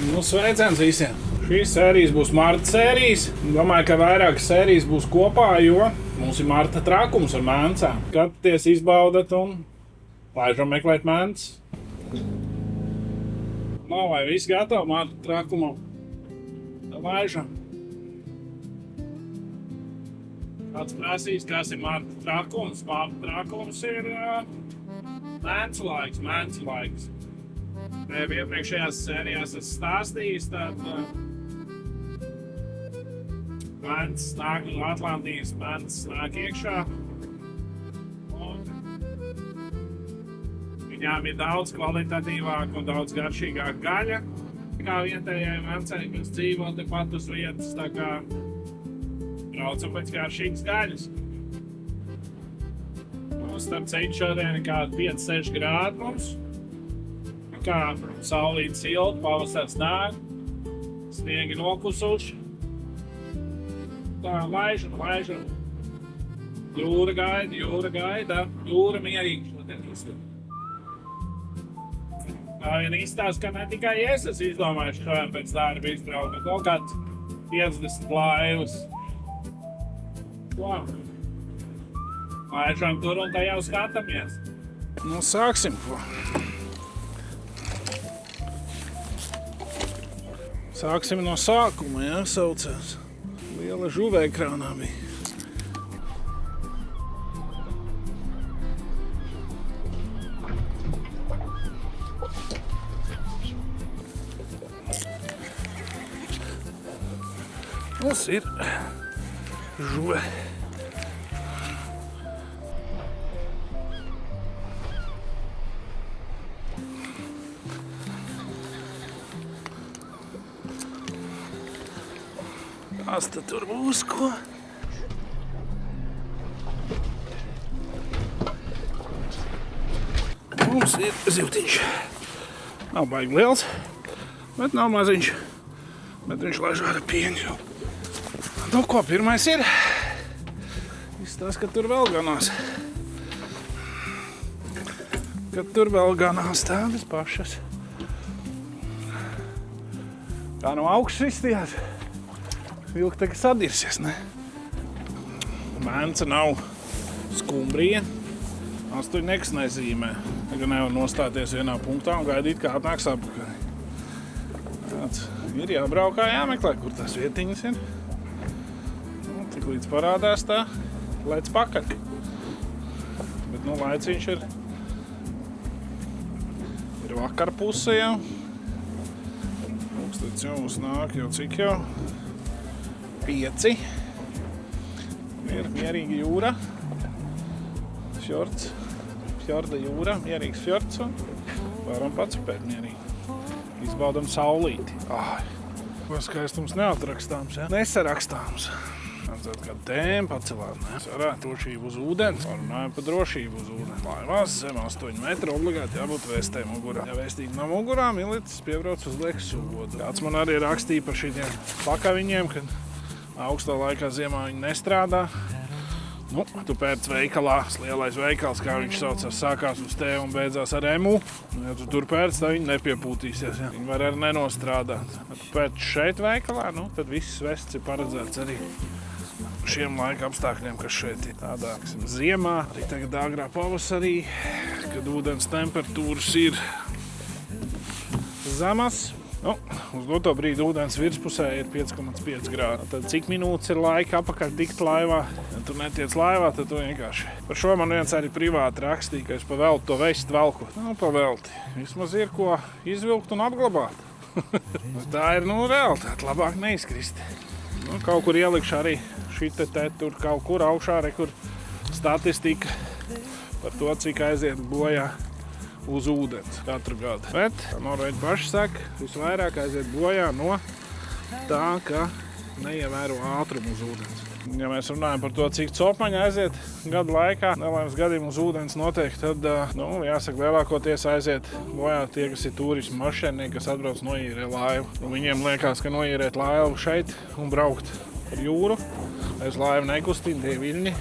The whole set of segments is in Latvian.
Nu, sveiciens visiem! Šīs sērijas būs marta sērijas. Domāju, ka vairākas sērijas būs kopā, jo mums ir marta trakums ar mēncām. Skatāties, izbaudat un laižam meklēt mēncas. Nav vai viss gatavi marta trakumam? Laižam. Kāds prasīs, kas ir marta trakums? Marta trakums ir mēncu laiks. Iepriekšējās sērijās esmu stāstījis, tad mēnces nāk no Atlantijas, mēnces nāk iekšā. Un viņām ir daudz kvalitatīvāka un daudz garšīgāka gaļa kā vietējai mēncei, kas dzīvo tepat uz vietas, tā kā braucam pēc garšīgas gaļas. Starp citu šodien ir kādi 5-6 grādi mums. Kā saulīt silti, pavasars nāk, sniegi nokusuši. Tā, laižam. Jūra gaida, jūra mierīgi šodien iztur. Tā vien izstāst, ka ne tikai es esmu izdomājuši šodien pēc darba izbraukt, bet kaut kāds 50 laivas. Ko? Laižam tur un tā jau skatāmies. Nu, sāksim, ko? Sāksim no sākuma, ja, saucās. Liela žuve ekrānā bija. Mums ir žuve. Kas tad tur būs, ko? Mums ir zivtiņš. Nav baigi liels, bet nav maziņš. Bet viņš laiž ar pieņu. Nu, ko pirmais ir? Izstāst, ka tur vēl ganās. Tādas pašas. Kā no augšas izstījās. Vilka tagad sadirsies, ne? Mēnca nav skumbrija. 8 nekas nezīmē. Tagad nevar nostāties vienā punktā un gaidīt, kā atnāks atpakaļ. Tāds ir jābraukā, jāmeklē, kur tās vietiņas ir. Nu, tik līdz parādās tā, lēc pakaļ. Bet, nu, laiciņš ir vakar puse jau. Pūkstens jau mums nāk, jau cik jau? 5. Ir mierīga jūra. Fjorda jūra, mierīgs fjords un varam pacupēt mierīgi. Izbaudam saulīti. Ko skaistums neatrakstāms, ja? Nesarakstāms. Tātad, kad tēma pacelāt, ne? Sarētu drošību uz ūdens. Runājam par drošību uz ūdens. Laivās zem 8 metru obligāti jābūt vēstē mugurā. Ja vēstīgi no mugurā, milicis piebrauc uz liekas sodu. Kāds man arī rakstīja par šitiem pakaviņiem, kad augstā laikā ziemā viņi nestrādā. Nu, tu pērc veikalā, lielais veikals, kā viņš saucās, sākās uz T un beidzās ar emu. Ja tu tur pērc, tad viņi nepiepūtīsies, ja. Viņi var arī nenostrādāt. Ja tu pērc šeit veikalā, nu, tad viss vests ir paredzēts arī šiem laika apstākļiem, kas šeit ir. Tādā, ziemā, arī tagad agrā pavasarī, kad ūdens temperatūras ir zemas. Nu, uz doto brīdi ūdens virspusē ir 5,5 grādi. Tad cik minūtes ir laika apakaļ tikt laivā? Ja tu netiec laivā, tad tu vienkārši. Par šo man viens arī privāti rakstīja, ka es paveltu to vest velkot. Nu, pavelti. Vismaz ir ko izvilkt un apglabāt. Tā ir, nu, realitāte. Labāk neizkrist. Nu, kaut kur ielikšu arī šite te tur kaut kur augšā, kur statistika par to, cik aiziet bojā uz ūdens katru gadu. Bet Norvēģi paši saka, visvairāk aiziet bojā no tā, ka neievēro ātrumu uz ūdens. Ja mēs runājam par to, cik copmaņi aiziet gadu laikā, nelaimes gadījumi uz ūdens noteikti, tad, nu, jāsaka, lielākoties aiziet bojā tie, kas ir turismu mašēnieki, kas atbrauc noīrē laivu. Un viņiem liekas, ka noīrēt laivu šeit un braukt par jūru, aiz laivu nekustina tie viļņi.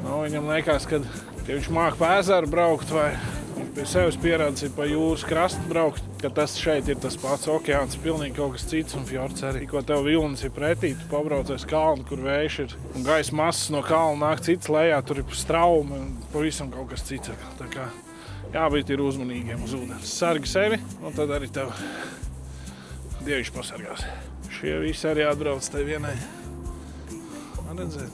Nu, viņam liekas, ka viņš māk pa ezeru braukt vai pie sevis pierādzi pa jūras krastu braukt, ka tas šeit ir tas pats okeāns, pilnīgi kaut kas cits un fjords arī. Tikko tev vilnis ir pretī, tu pabraucies kalnu, kur vējš ir un gaisa masas no kalna nāk cits lejā, tur ir straumi un pavisam kaut kas cits. Tā kā jābūt ir uzmanīgiem uz ūdens. Sargi sevi un tad arī tev dievišķi pasargās. Šie visi arī atbrauc tai vienai. Man redzēt.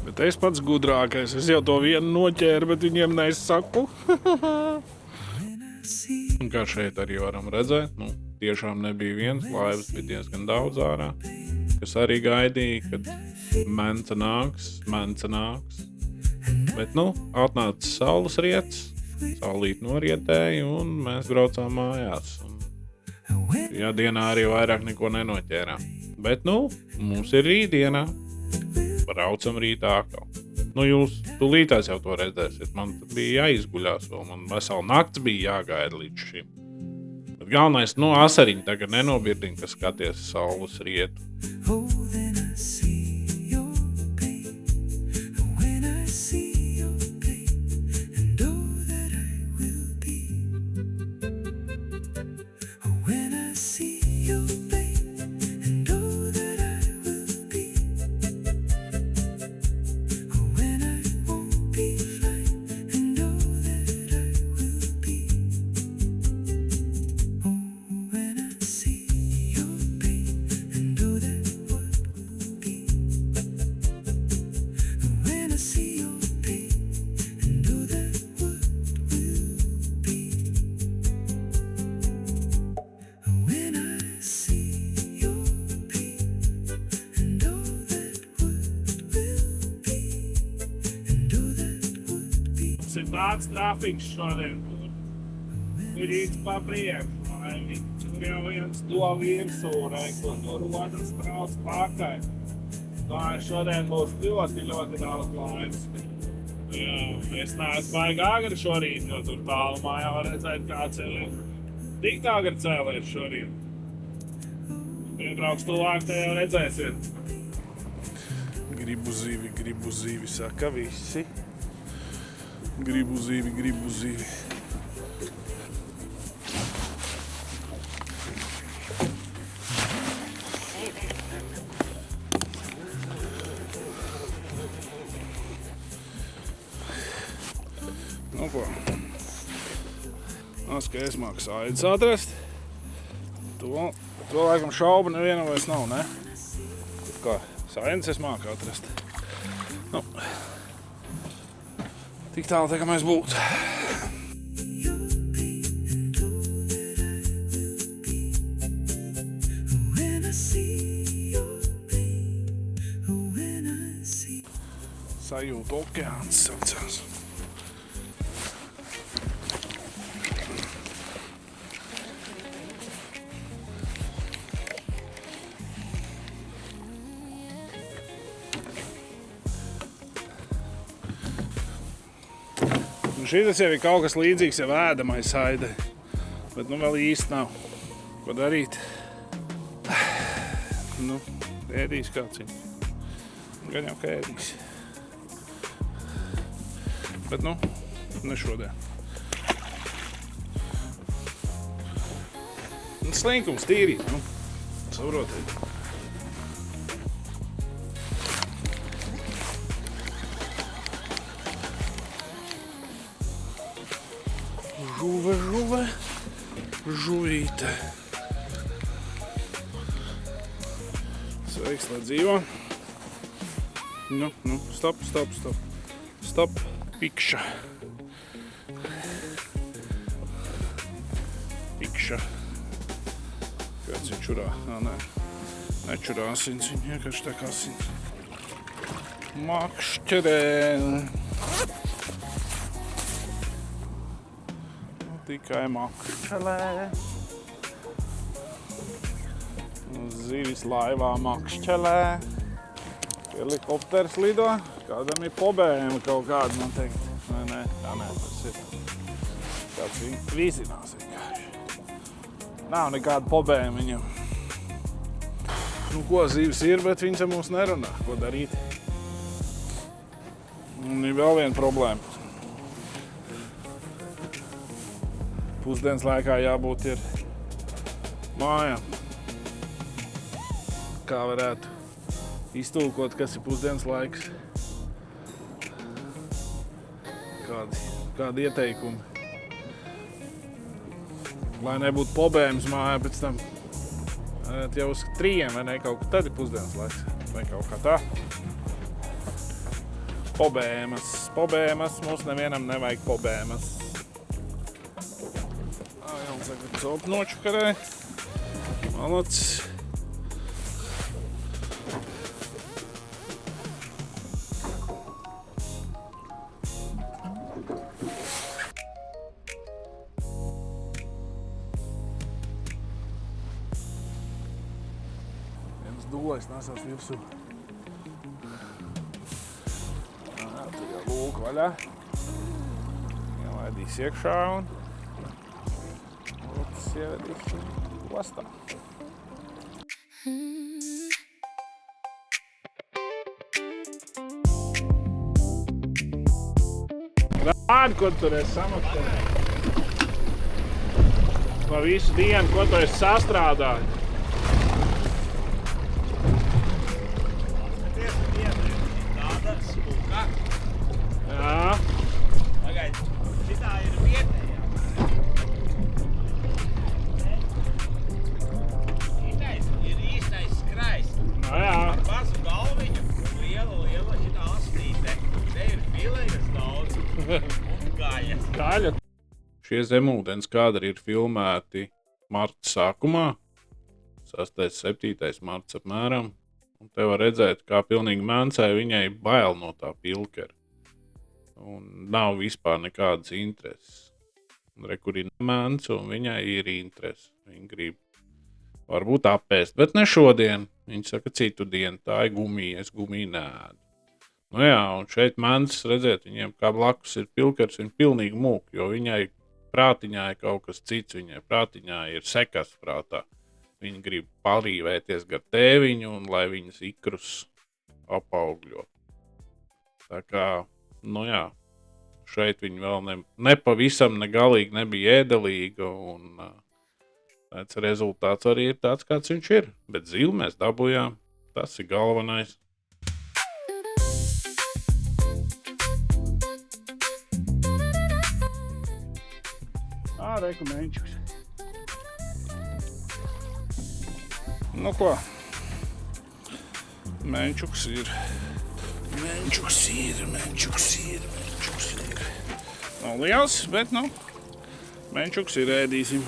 Bet es pats gudrākais. Es jau to vienu noķēru, bet viņiem nesaku. Un kā šeit arī varam redzēt, tiešām nebija viens laivas, bija diezgan daudz ārā, kas arī gaidīja, kad mence nāks. Bet, atnāca saules rietis, saulīt norietēja un mēs braucām mājās. Jā, dienā arī vairāk neko nenoķērām. Bet, mums ir rītdienā. Braucam rītā atkal. Jūs tūlītās jau to redzēsiet. Man bija jāizguļās vēl. Man vesela nakts bija jāgaida līdz šim. Bet galvenais, asariņi tagad nenobirdiņ, ka skaties saules rietu. Tāds trafiks šodien, ir īsti pa priekšu, tur jau viens to virsū, un tur otrs brauc pakaļ. Tā šodien būs ļoti daudz laimes. Es neesmu baigi agri šorīt, jo tur tālumā jau var redzēt, kāds ir tik agri cēlies šorīt. Piebrauks tuvāk, te jau redzēsiet. Gribu zivi, saka visi. Gribu zivi. Ko? Ka es māku saidas atrast. To laikam šaubu nevienam vairs nav, ne? Kā? Saidas es māku atrast. Tik tālu, tā kā mēs būtu. Sajūta okeāns saucās. Šis jau ir kaut kas līdzīgs jau ēdamai saidai, bet vēl īsti nav. Ko darīt? Ēdīs kāds viņu. Gan jau kā ēdīs. Bet ne šodien. Slinkums tīrīt, saprotiet. Žuvīte. Sveiks, lai dzīvo. Stop. Pikša. Kāds viņš čurā? Nečurā asins, viņa vienkārši tā kā asins. Makšķerē. Tikai makšķelē. Zivis laivā makšķelē. Helikopters lido. Kādam ir pobējumi kaut kādi, man teikt. Nē, tas ir. Kāds vizinās vienkārši. Nav nekāda pobējuma viņam. Ko zivis ir, bet viņš ar mums nerunā. Ko darīt? Un ir vēl viena problēma. pusdienas laikā jābūt ir mājā. Kā varētu iztulkot, kas ir pusdienas laiks? Kādi ieteikumi? Lai nebūtu problēmas mājā pēc tam. Jau uz 3, vai ne? Kaut kur tad ir pusdienas laiks. Vai kaut kā tā. Pobēmas. Mums nevienam nevajag pobēmas. Jāsaka, copu nočukarē. Malacis. Dūlais nesās virsū. Tur jau lūka vaļā. Ielaidīs iekšā un lūkas ievedīs ostā. Rādi, ko tur esi samaksājis. Pa visu dienu, ko tu esi sastrādājis. Jā. Pagaid, šitā ir vietējā. Šitais ir īstais skrajs. No jā. Ar mazu galviņu un liela šitā astīte. Te ir filejas daudz un gaļas. Gaļa. Šie zemūdens kadri ir filmēti marta sākumā, 6. 7. marts apmēram. Un te var redzēt, kā pilnīgi mēncai viņai bail no tā pilkera. Un nav vispār nekādas intereses. Un re, kur ir mēns, un viņai ir interese. Viņa grib varbūt apēst, bet ne šodien. Viņa saka citu dienu, tā ir gumija, es gumiju neēdu. Nu jā, un šeit mēns, redzēt, viņiem kā blakus ir pilkers, viņa pilnīgi mūk, jo viņai prātiņā ir kaut kas cits, viņai prātiņā ir sekas prātā. Viņa grib parīvēties gar tēviņu un lai viņas ikrus apaugļo. Tā kā, nu jā, šeit viņa vēl nepavisam negalīgi nebija ēdelīga un tāds rezultāts arī ir tāds, kāds viņš ir. Bet zilu mēs dabujām, tas ir galvenais. Reku menčuks. Nu ko, menčuks ir. Nav liels, bet nu, menčuks ir, ēdīsim.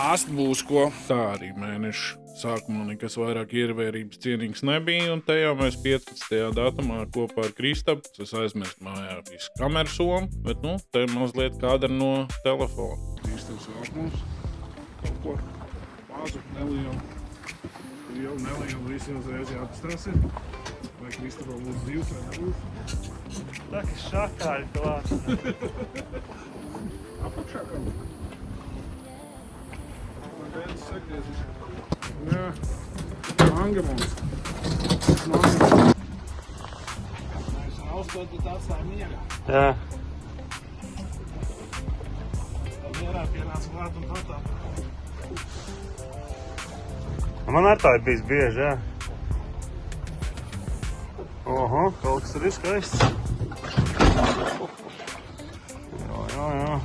Āst būs ko. Tā arī mēneša sākumā nekas vairāk ievērības cienīgs nebija, un te jau mēs 15. datumā kopā ar Kristapu, es aizmirst mājā visu kamersomu, bet nu, te mazliet kādra no telefona. Kristaps vēl mums kaut ko mazu, nelielu. Jau nelielu, visi uzreiz jāpastāsi. Vai Kristapam būs zivs vai nebūs? Tā, ka šakāļi klāt. Apakšā kaut. Man beidzas sagriezis. Jā. Manga mums. Manga. Mēs raustot, bet atstāja mierā. Jā. Tā mierā pienāca klāt un tā. Man ar tā ir bijis bieži, jā. Oho, kaut kas ir skaists. Jā.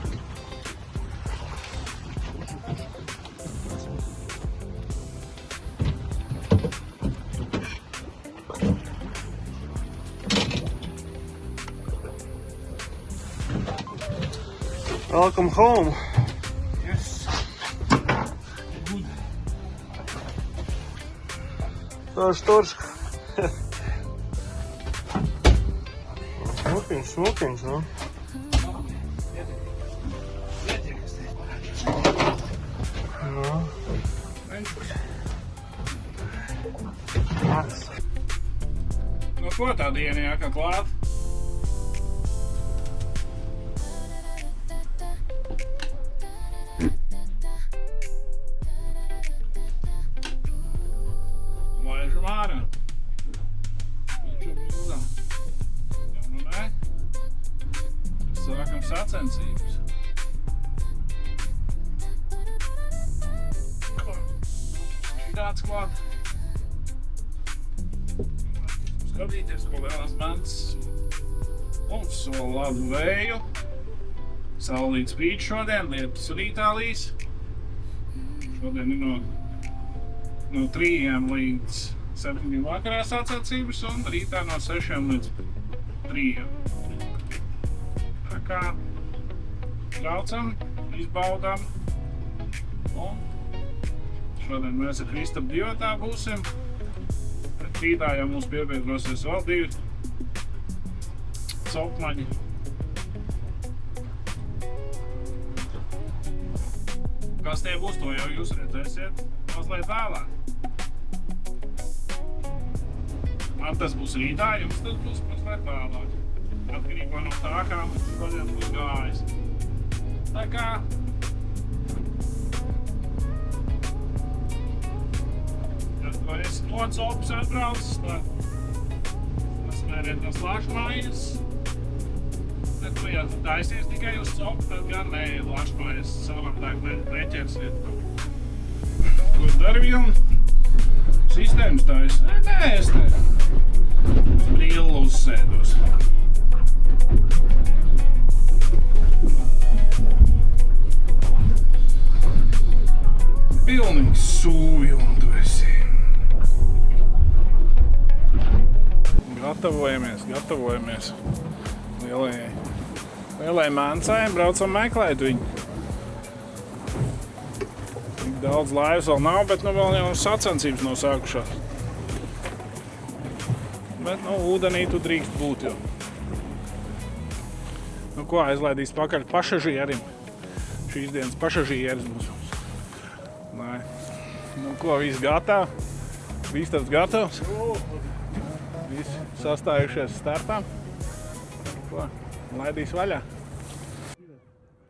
Welcome home. Yes. Good. Torška. Smukiņš, nu. Nu. Menčuks. Maks. Nu ko tā diena jākā klāt? Laižam ārā. Sākam sacensības. tāds klāt. Skatīties, ko lielās mantas mums sola labu vēju. Saulīt spīd šodien, lietus rītā līs. Šodien ir no 3 līdz 7 vakarā sacensības un rītā no 6 līdz 3. Tā kā braucam, izbaudām. Un šodien mēs ar Kristapu divatā būsim. Bet rītā jau mums piebiedrosies vēl 2 copmaņi. Kas tie būs, to jau jūs redzēsiet mazliet vēlāk. Man tas būs rītā, jums tas būs mazliet vēlāk. Atkarībā no tā, kā mums šodien būs gājis. Tā kā kad tu esi no copas atbraucis, tas mērēt no Lašmājas. Bet tu, ja tu taisies tikai uz copu, tad gan ne Lašmājas savādāk neķersiet. Ko dari vilni? Sistēmas taisa? Nē, es te uz brillu uzsēdos. Pilnīgi sūvi un tu esi. Gatavojamies lielai Mancai, braucam meklēt viņu. Tik daudz laivas vēl nav, bet vēl jau sacensības nav sākušās. Bet ūdenī tu drīkst būt jau. Ko, aizlaidīs pakaļ pasažierim. Šīs dienas pasažieris būs. Nē. Ko, viss gatavs? Viss tāds gatavs? Visi sastājušies startā. Ko, laidīs vaļā?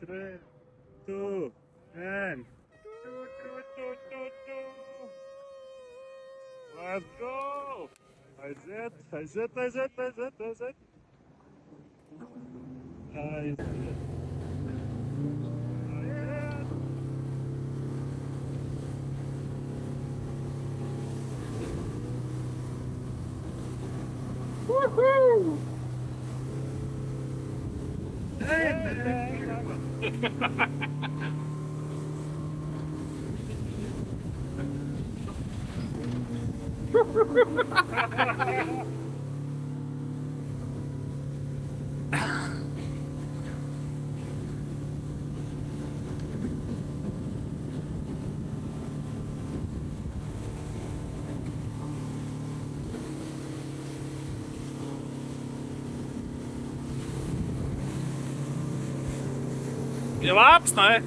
3, 2, 1. Let's go! Aiziet! Woohoo! Ir labs, ne?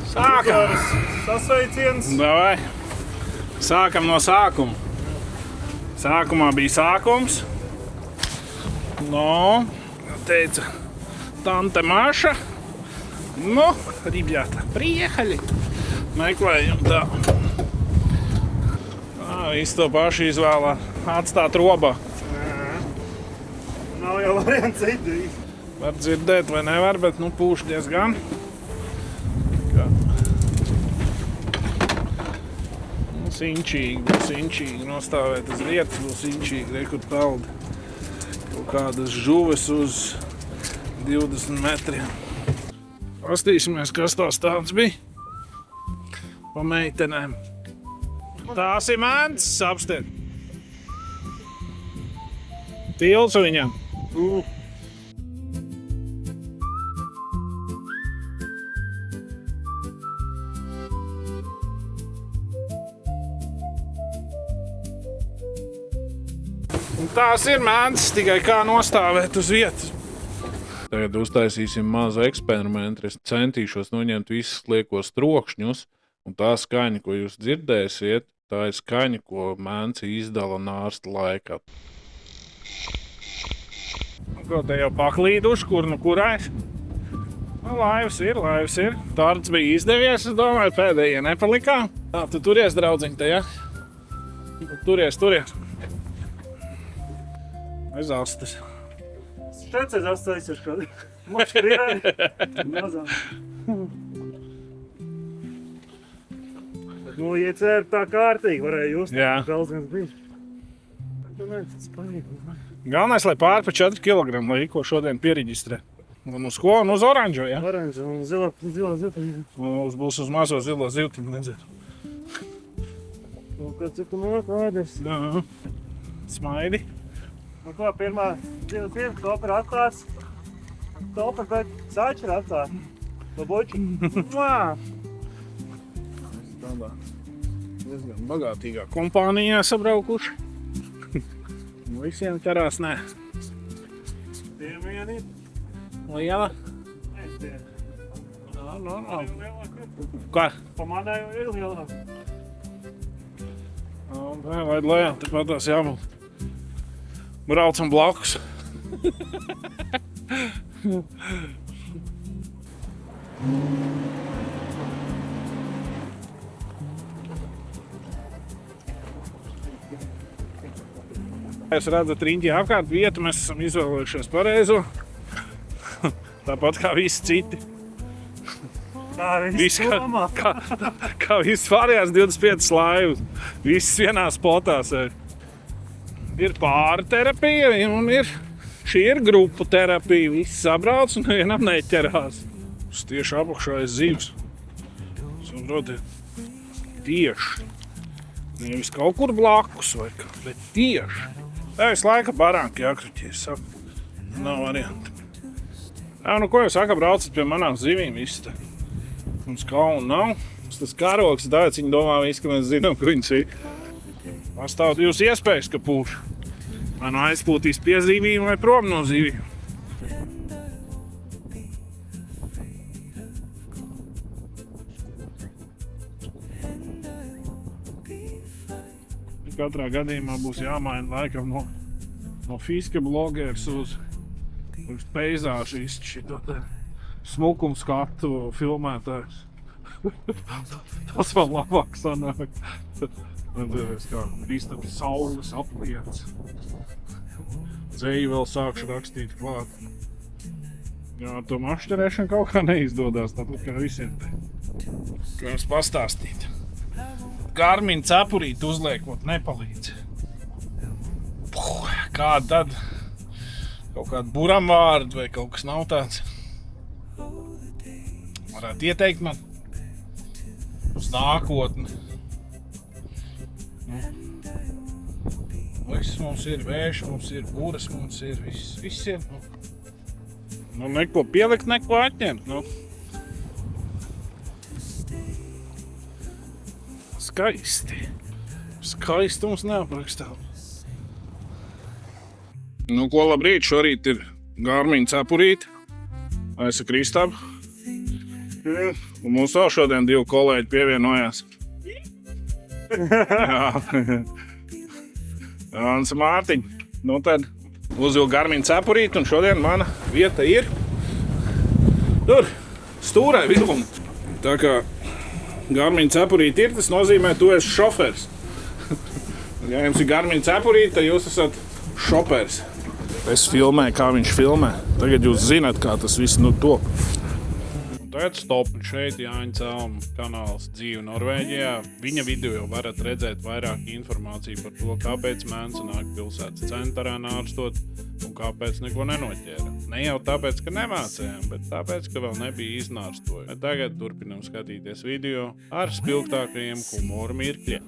Sākam! Sasveiciens! Davai! Sākam no sākuma. Sākumā bija sākums. Teica tante Maša. Ribjata, приехали. Meklējam tā. Visu to pašu izvēlā. Atstāt robā. Nav jau variants citu. Var dzirdēt vai nevar, bet pūš diezgan. Inčīgi nostāvēt uz vietas, būs inčīgi, rekur peld kaut kādas žuves uz 20 metriem. Pastīsimies, kas tās tāds bija pa meitenēm. Tās ir mēnces, apstiet. Tils viņam. Un tās ir mēnces, tikai kā nostāvēt uz vietas. Tagad uztaisīsim mazu eksperimentu. Es centīšos noņemt visus liekos trokšņus, un tā skaņa, ko jūs dzirdēsiet, tā ir skaņa, ko mēnci izdala nārsta laikā. Ko te jau paklīduši, kur kurais? Laivas ir. Tards bija izdevies, es domāju, pēdējie nepalikā. Tā, tu turies, draudziņ, te, ja? Turies. Aiz astes. Šķecēs atstājusies kādi. Maškrievi. Mazāk. Nu, iecēr tā kārtīgi varēja just. Jā. Daudz viens bija. Nu, nē, tas patīk. Galvenais, lai pār pa 4 kg līko šodien pieriģistrē. Un uz ko? Un uz oranžo, jā? Oranža un zila zivtiņa. Un būs uz mazo zilo zivtiņu redzēt. Nu, kāds ir tu nāk vādies? Jā. Smaidi. Nu, ko, pirmā zivs ir, topar atklāts. Topar, bet sači ir atklāt. Labuči. Mā! Tādā diezgan bagātīgā kompānijā sabraukuši. Visiem ķerās nē. Tie vieni. Liela? Nē, tie. Kā? Pa manai ir lielāk. Vai lejā, tepat tās jābūt. Braucam blakus. Jūs redzat riņķi apkārt vietu, mēs esam izvēlējušies pareizo. Tāpat kā visi citi. Tā viss domā. Kā viss pārējās 25 laivas. Viss vienā spotā sēž. Ir pārterapija un šī ir grupu terapija. Visi sabrauc un vienam neķerās. Tas tieši apakšā ir zivs. Saprotiet, tieši. Nevis kaut kur blakus vai kā, bet tieši. Tā visu laika baranki jākruķies, saku. Nav varianti. Jā, nu ko jūs saka, braucat pie manām zivīm visi te. Mums kauna nav. Tas karoks daudz, viņi domā visi, ka mēs zinām, ka viņas ir. Pastāv jūs iespējas, ka pūš. Vai nu aizpūtīs pie zivīm vai prom no zivīm. Katrā gadījumā būs jāmaina laikam no fiska blogeris uz peizāžistu šito te smukumu skatu filmētājs. Tas vēl labāk sanāk. Redzēs, kā Kristaps saules apliec. Dzeju vēl sākšu rakstīt klāt. Jā, to mašķerēšanu kaut kā neizdodas, tāpat kā visiem te. Kā jums pastāstīt? Garmin cepurīt uzliekot nepalīdz. Kāda tad? Kaut kādu buramvārdu vai kaut kas nav tāds? Varētu ieteikt man uz nākotni. Viss mums ir, vējš mums ir, buras mums ir, viss ir. Nu, neko pielikt, neko atņemt. Nu. Skaisti. Skaistums neaprakstām. Nu, ko labrīt, šorīt ir Garmin cepurīte. Aisa Kristap. Un mums vēl šodien 2 kolēģi pievienojās. Jā. Jānis Mārtiņ. Nu tad uzvilku Garmin cepurīti un šodien mana vieta ir tur, stūrai viluma. Tā kā Garmin cepurīti ir, tas nozīmē, tu esi šofers. Ja jums ir Garmin cepurīti, tad jūs esat šopers. Es filmēju, kā viņš filmē. Tagad jūs zināt, kā tas viss top. Tagad stop. Šeit Jāņa Celma kanāls Dzīve Norvēģijā. Viņa video jau varat redzēt vairāk informāciju par to, kāpēc mēnesi nāk pilsētas centrā ārstot un kāpēc neko nenoķēra. Ne jau tāpēc, ka nemācējām, bet tāpēc, ka vēl nebija iznārstoja. Bet tagad turpinam skatīties video ar spilgtākajiem humora mirkļiem.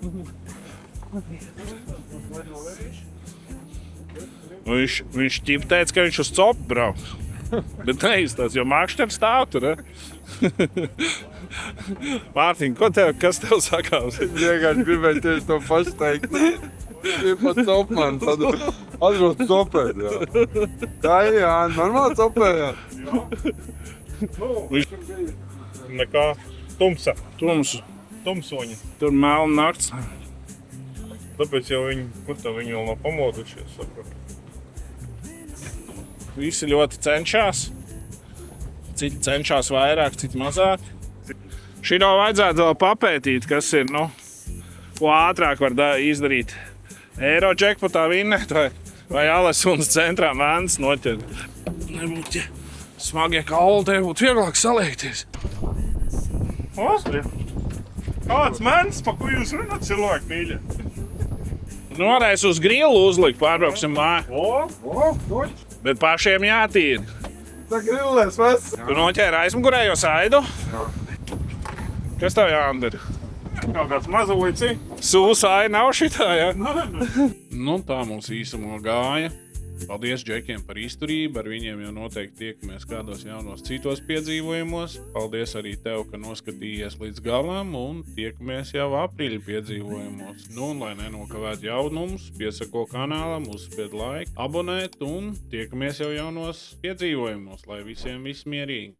Viņš ķip teica, ka viņš uz copu brauc. Bet neizstāst, jo mākšķers stāv tur, Mārtiņ, kas tev sakās? Es vienkārši gribēju tieši to pašu teikt. Ir pat copmans, atrod copēt, jā. Tā ir, jā, normāli copē, jā. Viņš Nekā tumsa. Tumsoņi. Tur melna nakts. Tāpēc jau viņi vēl nav pamodušies. Saprot. Visi ļoti cenšas. Citi cenšas vairāk, citi mazāk. Šito vajadzētu vēl papētīt, kas ir, ko ātrāk var izdarīt. Eiro jackpotā vinnēt Vai Alesunas centrā mēnes noķer. Nebūtu, ja smagie kauli tev būtu vieglāk saliekties. Ostri! Kāds mēnesis, pa ko jūs runāt, cilvēki mīļa? Nu, varēs uz grilu uzlikt, pārbrauksim māju. Bet pašiem jātīra. Tā grillēs, vas? Tu noķēri aizmugurējo saidu? Kas tev jāndara? Kaut kāds mazulīci. Sūsāja nav šitā, ja? Nu, tā mums īsumā gāja. Paldies džekiem par izturību, ar viņiem jau noteikti tiekamies kādos jaunos citos piedzīvojumos. Paldies arī tev, ka noskatījies līdz galam un tiekamies jau aprīļa piedzīvojumos. Nu, un lai nenokavētu jaunumus, piesako kanālam, uzspied laiku, abonēt un tiekamies jau jaunos piedzīvojumos, lai visiem viss mierīgi.